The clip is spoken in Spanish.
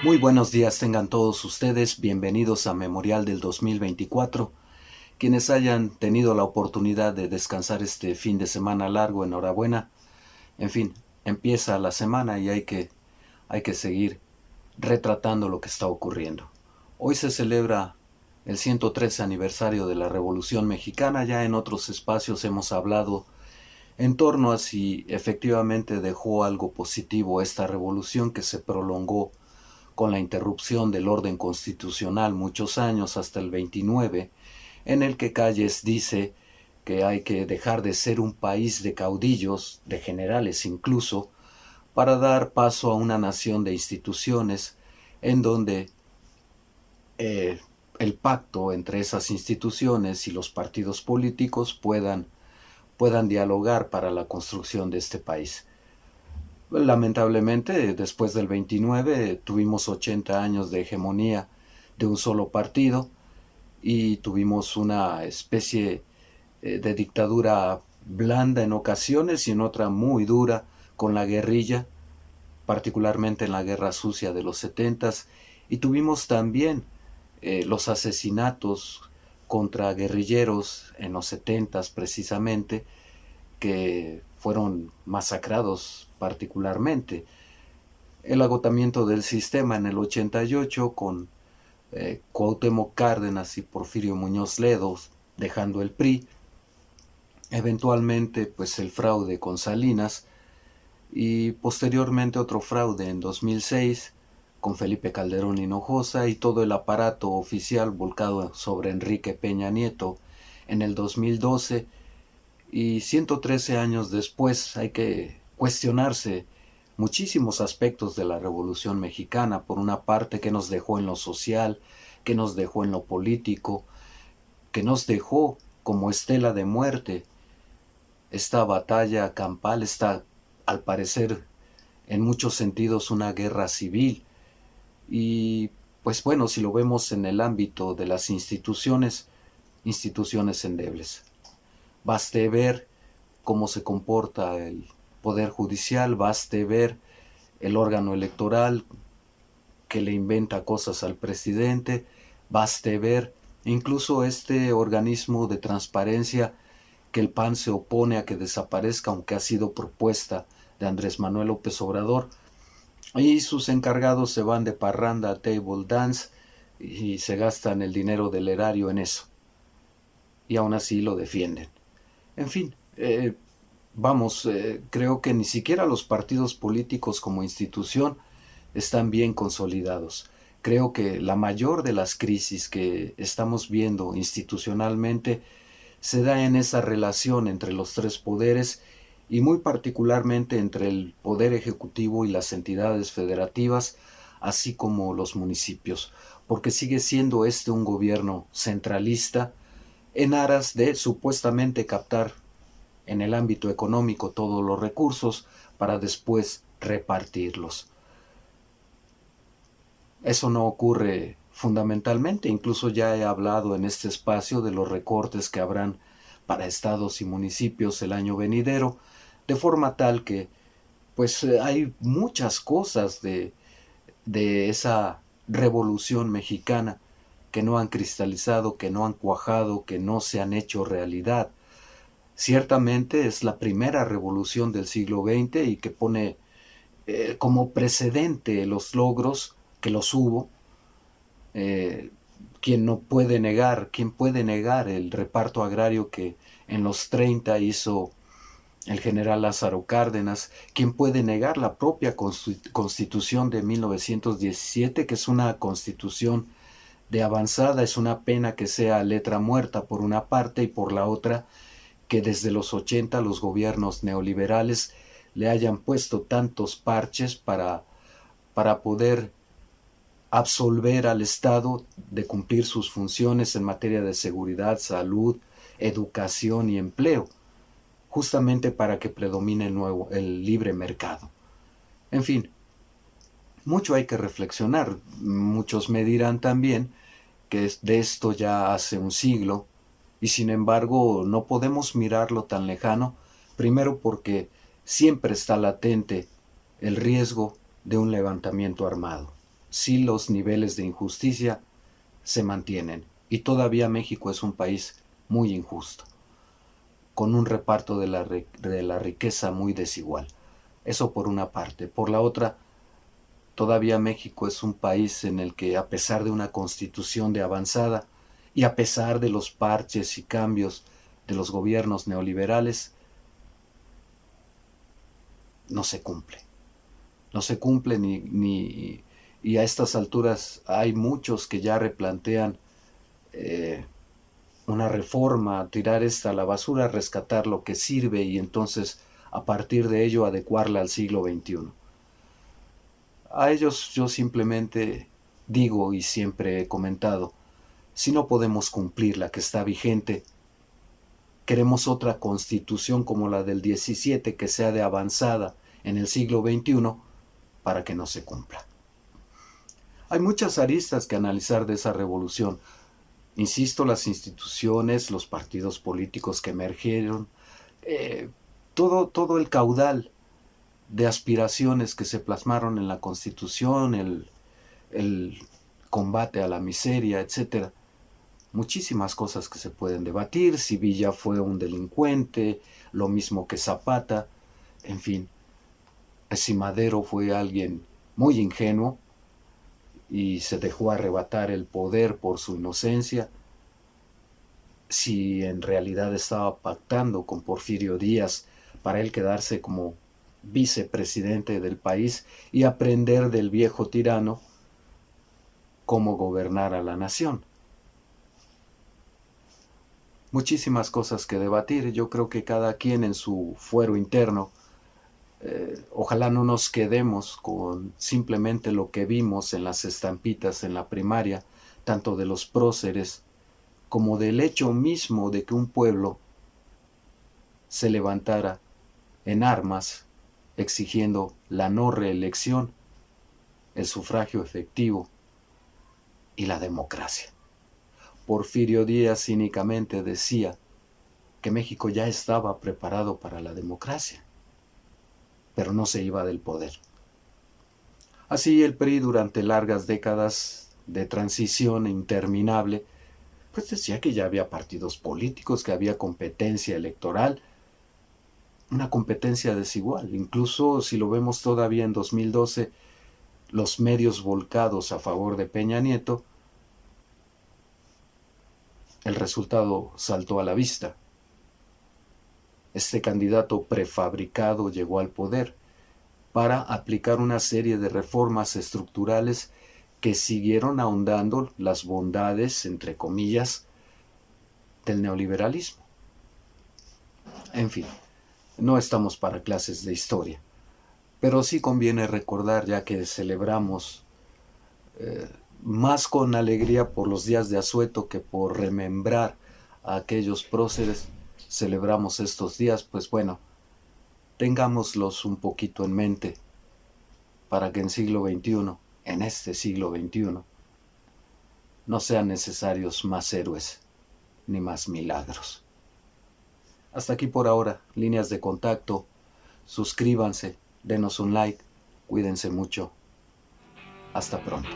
Muy buenos días tengan todos ustedes, bienvenidos a Memorial del 2024. Quienes hayan tenido la oportunidad de descansar este fin de semana largo, enhorabuena. En fin, empieza la semana y hay que seguir retratando lo que está ocurriendo. Hoy se celebra el 113 aniversario de la Revolución Mexicana. Ya en otros espacios hemos hablado en torno a si efectivamente dejó algo positivo esta revolución que se prolongó con la interrupción del orden constitucional muchos años hasta el 29, en el que Calles dice que hay que dejar de ser un país de caudillos, de generales incluso, para dar paso a una nación de instituciones en donde eh, el pacto entre esas instituciones y los partidos políticos puedan dialogar para la construcción de este país. Lamentablemente, después del 29 tuvimos 80 años de hegemonía de un solo partido y tuvimos una especie de dictadura blanda en ocasiones y en otra muy dura con la guerrilla, particularmente en la guerra sucia de los 70s, y tuvimos también los asesinatos contra guerrilleros en los 70s precisamente, que fueron masacrados particularmente. El agotamiento del sistema en el 88 con Cuauhtémoc Cárdenas y Porfirio Muñoz Ledo dejando el PRI, eventualmente pues el fraude con Salinas y posteriormente otro fraude en 2006 con Felipe Calderón Hinojosa y todo el aparato oficial volcado sobre Enrique Peña Nieto en el 2012. Y 113 años después hay que cuestionarse muchísimos aspectos de la Revolución Mexicana. Por una parte, qué nos dejó en lo social, qué nos dejó en lo político, qué nos dejó como estela de muerte esta batalla campal, esta, al parecer, en muchos sentidos una guerra civil. Y pues bueno, si lo vemos en el ámbito de las instituciones, instituciones endebles. Baste ver cómo se comporta el Poder Judicial, baste ver el órgano electoral que le inventa cosas al presidente, baste ver incluso este organismo de transparencia que el PAN se opone a que desaparezca, aunque ha sido propuesta de Andrés Manuel López Obrador, y sus encargados se van de parranda a table dance y se gastan el dinero del erario en eso, y aún así lo defienden. En fin, vamos, creo que ni siquiera los partidos políticos como institución están bien consolidados. Creo que la mayor de las crisis que estamos viendo institucionalmente se da en esa relación entre los tres poderes y muy particularmente entre el poder ejecutivo y las entidades federativas, así como los municipios, porque sigue siendo este un gobierno centralista en aras de supuestamente captar en el ámbito económico todos los recursos para después repartirlos. Eso no ocurre fundamentalmente, incluso ya he hablado en este espacio de los recortes que habrán para estados y municipios el año venidero, de forma tal que pues hay muchas cosas de esa revolución mexicana que no han cristalizado, que no han cuajado, que no se han hecho realidad. Ciertamente es la primera revolución del siglo XX y que pone como precedente los logros que los hubo. Eh, ¿Quién puede negar el reparto agrario que en los 30 hizo el general Lázaro Cárdenas? ¿Quién puede negar la propia constitución de 1917, que es una constitución de avanzada? Es una pena que sea letra muerta por una parte y por la otra que desde los 80 los gobiernos neoliberales le hayan puesto tantos parches para poder absolver al Estado de cumplir sus funciones en materia de seguridad, salud, educación y empleo, justamente para que predomine el libre mercado. En fin, mucho hay que reflexionar. Muchos me dirán también que de esto ya hace un siglo, y sin embargo no podemos mirarlo tan lejano, primero porque siempre está latente el riesgo de un levantamiento armado. sí los niveles de injusticia se mantienen. Y todavía México es un país muy injusto, con un reparto de la riqueza muy desigual. Eso por una parte. Por la otra, todavía México es un país en el que, a pesar de una constitución de avanzada y a pesar de los parches y cambios de los gobiernos neoliberales, no se cumple. No se cumple y a estas alturas hay muchos que ya replantean una reforma, tirar esta a la basura, rescatar lo que sirve y entonces a partir de ello adecuarla al siglo XXI. A ellos yo simplemente digo y siempre he comentado, si no podemos cumplir la que está vigente, queremos otra constitución como la del 17 que sea de avanzada en el siglo XXI para que no se cumpla. Hay muchas aristas que analizar de esa revolución. Insisto, las instituciones, los partidos políticos que emergieron, todo el caudal de aspiraciones que se plasmaron en la Constitución, el combate a la miseria, etc. Muchísimas cosas que se pueden debatir, si Villa fue un delincuente, lo mismo que Zapata, en fin, si Madero fue alguien muy ingenuo y se dejó arrebatar el poder por su inocencia, si en realidad estaba pactando con Porfirio Díaz para él quedarse como vicepresidente del país y aprender del viejo tirano cómo gobernar a la nación. Muchísimas cosas que debatir. Yo creo que cada quien en su fuero interno, ojalá no nos quedemos con simplemente lo que vimos en las estampitas en la primaria, tanto de los próceres como del hecho mismo de que un pueblo se levantara en armas exigiendo la no reelección, el sufragio efectivo y la democracia. Porfirio Díaz cínicamente decía que México ya estaba preparado para la democracia, pero no se iba del poder. Así el PRI, durante largas décadas de transición interminable, pues decía que ya había partidos políticos, que había competencia electoral, una competencia desigual. Incluso si lo vemos todavía en 2012, los medios volcados a favor de Peña Nieto, el resultado saltó a la vista. Este candidato prefabricado llegó al poder para aplicar una serie de reformas estructurales que siguieron ahondando las bondades, entre comillas, del neoliberalismo. En fin, no estamos para clases de historia, pero sí conviene recordar, ya que celebramos más con alegría por los días de asueto que por remembrar a aquellos próceres, celebramos estos días, pues bueno, tengámoslos un poquito en mente para que en siglo XXI, en este siglo XXI, no sean necesarios más héroes ni más milagros. Hasta aquí por ahora, líneas de contacto, suscríbanse, denos un like, cuídense mucho. Hasta pronto.